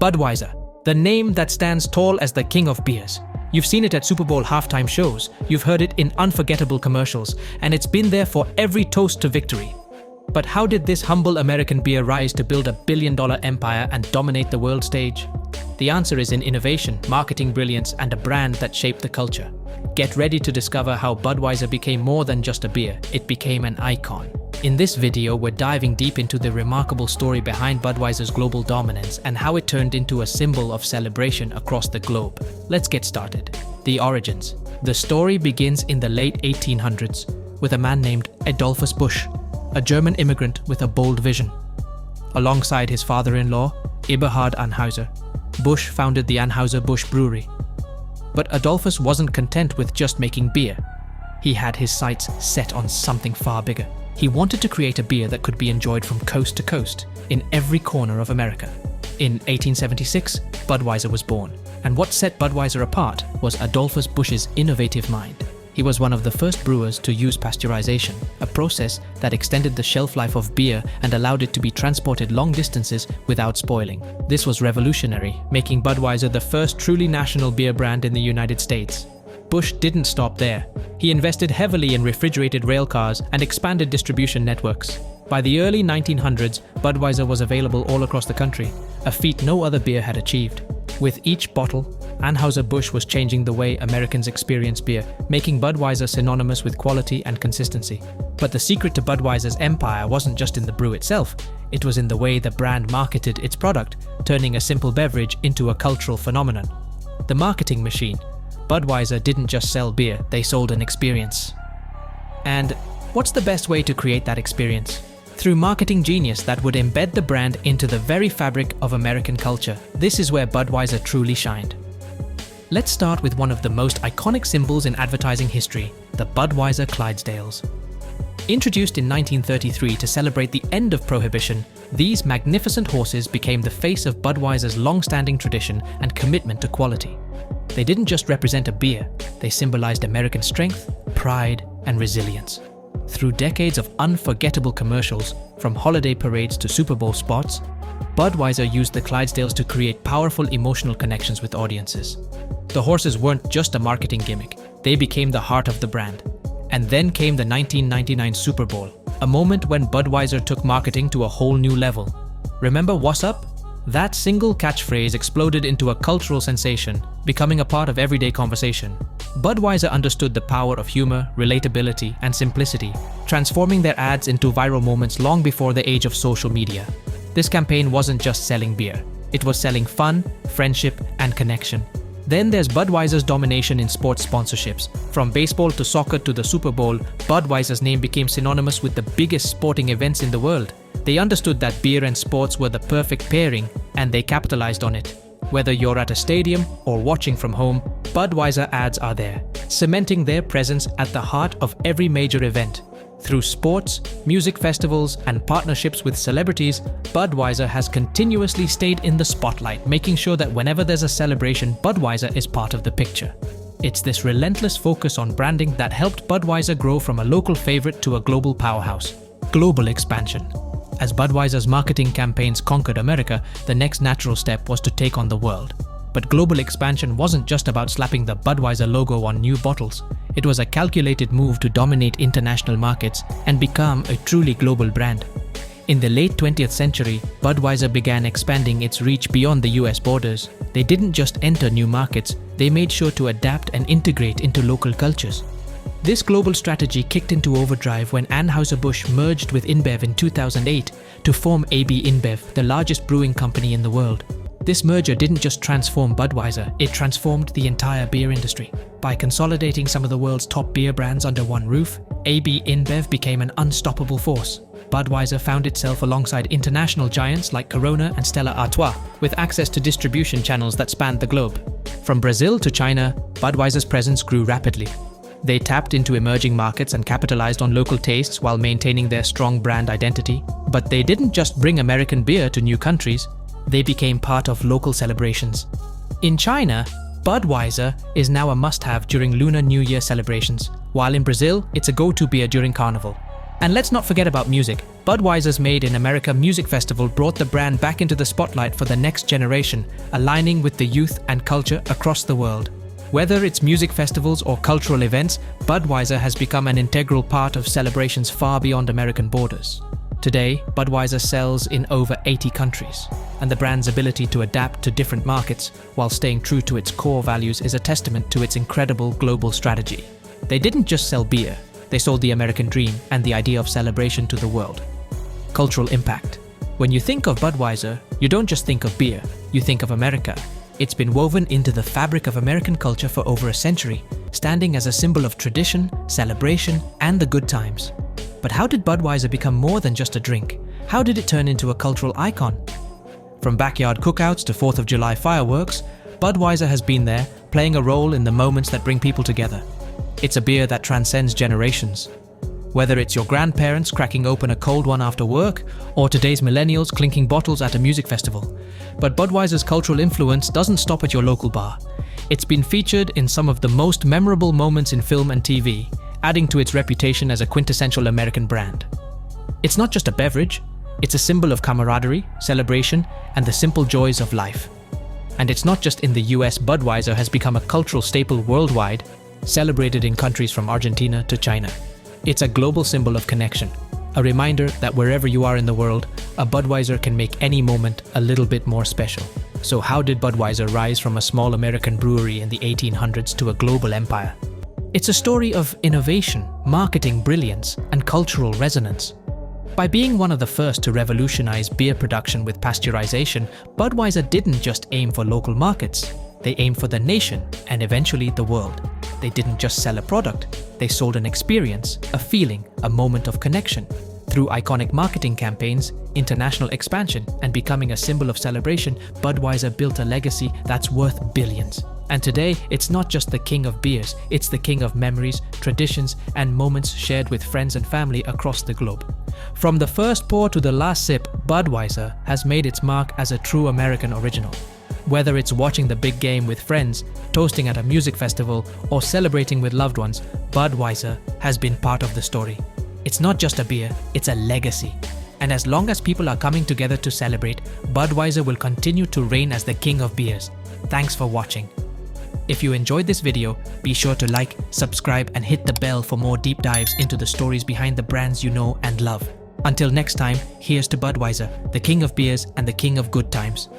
Budweiser, the name that stands tall as the king of beers. You've seen it at Super Bowl halftime shows, you've heard it in unforgettable commercials, and it's been there for every toast to victory. But how did this humble American beer rise to build $1 billion empire and dominate the world stage? The answer is in innovation, marketing brilliance, and a brand that shaped the culture. Get ready to discover how Budweiser became more than just a beer, it became an icon. In this video, we're diving deep into the remarkable story behind Budweiser's global dominance and how it turned into a symbol of celebration across the globe. Let's get started. The origins. The story begins in the late 1800s with a man named Adolphus Busch, a German immigrant with a bold vision. Alongside his father-in-law, Eberhard Anheuser, Busch founded the Anheuser-Busch brewery. But Adolphus wasn't content with just making beer. He had his sights set on something far bigger. He wanted to create a beer that could be enjoyed from coast to coast, in every corner of America. In 1876, Budweiser was born, and what set Budweiser apart was Adolphus Busch's innovative mind. He was one of the first brewers to use pasteurization, a process that extended the shelf life of beer and allowed it to be transported long distances without spoiling. This was revolutionary, making Budweiser the first truly national beer brand in the United States. Busch didn't stop there. He invested heavily in refrigerated railcars and expanded distribution networks. By the early 1900s, Budweiser was available all across the country, a feat no other beer had achieved. With each bottle, Anheuser-Busch was changing the way Americans experience beer, making Budweiser synonymous with quality and consistency. But the secret to Budweiser's empire wasn't just in the brew itself, it was in the way the brand marketed its product, turning a simple beverage into a cultural phenomenon. The marketing machine. Budweiser didn't just sell beer, they sold an experience. And what's the best way to create that experience? Through marketing genius that would embed the brand into the very fabric of American culture. This is where Budweiser truly shined. Let's start with one of the most iconic symbols in advertising history, the Budweiser Clydesdales. Introduced in 1933 to celebrate the end of Prohibition, these magnificent horses became the face of Budweiser's long-standing tradition and commitment to quality. They didn't just represent a beer, they symbolized American strength, pride, and resilience. Through decades of unforgettable commercials, from holiday parades to Super Bowl spots, Budweiser used the Clydesdales to create powerful emotional connections with audiences. The horses weren't just a marketing gimmick, they became the heart of the brand. And then came the 1999 Super Bowl, a moment when Budweiser took marketing to a whole new level. Remember Whassup? That single catchphrase exploded into a cultural sensation, becoming a part of everyday conversation. Budweiser understood the power of humor, relatability, and simplicity, transforming their ads into viral moments long before the age of social media. This campaign wasn't just selling beer, it was selling fun, friendship, and connection. Then there's Budweiser's domination in sports sponsorships. From baseball to soccer to the Super Bowl, Budweiser's name became synonymous with the biggest sporting events in the world. They understood that beer and sports were the perfect pairing, and they capitalized on it. Whether you're at a stadium or watching from home, Budweiser ads are there, cementing their presence at the heart of every major event. Through sports, music festivals, and partnerships with celebrities, Budweiser has continuously stayed in the spotlight, making sure that whenever there's a celebration, Budweiser is part of the picture. It's this relentless focus on branding that helped Budweiser grow from a local favorite to a global powerhouse. Global expansion. As Budweiser's marketing campaigns conquered America, the next natural step was to take on the world. But global expansion wasn't just about slapping the Budweiser logo on new bottles. It was a calculated move to dominate international markets and become a truly global brand. In the late 20th century, Budweiser began expanding its reach beyond the US borders. They didn't just enter new markets, they made sure to adapt and integrate into local cultures. This global strategy kicked into overdrive when Anheuser-Busch merged with InBev in 2008 to form AB InBev, the largest brewing company in the world. This merger didn't just transform Budweiser, it transformed the entire beer industry. By consolidating some of the world's top beer brands under one roof, AB InBev became an unstoppable force. Budweiser found itself alongside international giants like Corona and Stella Artois, with access to distribution channels that spanned the globe. From Brazil to China, Budweiser's presence grew rapidly. They tapped into emerging markets and capitalized on local tastes while maintaining their strong brand identity. But they didn't just bring American beer to new countries, they became part of local celebrations. In China, Budweiser is now a must-have during Lunar New Year celebrations, while in Brazil, it's a go-to beer during Carnival. And let's not forget about music. Budweiser's Made in America Music Festival brought the brand back into the spotlight for the next generation, aligning with the youth and culture across the world. Whether it's music festivals or cultural events, Budweiser has become an integral part of celebrations far beyond American borders. Today, Budweiser sells in over 80 countries, and the brand's ability to adapt to different markets while staying true to its core values is a testament to its incredible global strategy. They didn't just sell beer, they sold the American dream and the idea of celebration to the world. Cultural impact. When you think of Budweiser, you don't just think of beer, you think of America. It's been woven into the fabric of American culture for over a century, standing as a symbol of tradition, celebration, and the good times. But how did Budweiser become more than just a drink? How did it turn into a cultural icon? From backyard cookouts to 4th of July fireworks, Budweiser has been there, playing a role in the moments that bring people together. It's a beer that transcends generations. Whether it's your grandparents cracking open a cold one after work, or today's millennials clinking bottles at a music festival. But Budweiser's cultural influence doesn't stop at your local bar. It's been featured in some of the most memorable moments in film and TV, adding to its reputation as a quintessential American brand. It's not just a beverage, it's a symbol of camaraderie, celebration, and the simple joys of life. And it's not just in the US, Budweiser has become a cultural staple worldwide, celebrated in countries from Argentina to China. It's a global symbol of connection, a reminder that wherever you are in the world, a Budweiser can make any moment a little bit more special. So how did Budweiser rise from a small American brewery in the 1800s to a global empire? It's a story of innovation, marketing brilliance, and cultural resonance. By being one of the first to revolutionize beer production with pasteurization, Budweiser didn't just aim for local markets. They aimed for the nation and eventually the world. They didn't just sell a product, they sold an experience, a feeling, a moment of connection. Through iconic marketing campaigns, international expansion, and becoming a symbol of celebration, Budweiser built a legacy that's worth billions. And today, it's not just the king of beers, it's the king of memories, traditions, and moments shared with friends and family across the globe. From the first pour to the last sip, Budweiser has made its mark as a true American original. Whether it's watching the big game with friends, toasting at a music festival, or celebrating with loved ones, Budweiser has been part of the story. It's not just a beer, it's a legacy. And as long as people are coming together to celebrate, Budweiser will continue to reign as the king of beers. Thanks for watching. If you enjoyed this video, be sure to like, subscribe, and hit the bell for more deep dives into the stories behind the brands you know and love. Until next time, here's to Budweiser, the king of beers and the king of good times.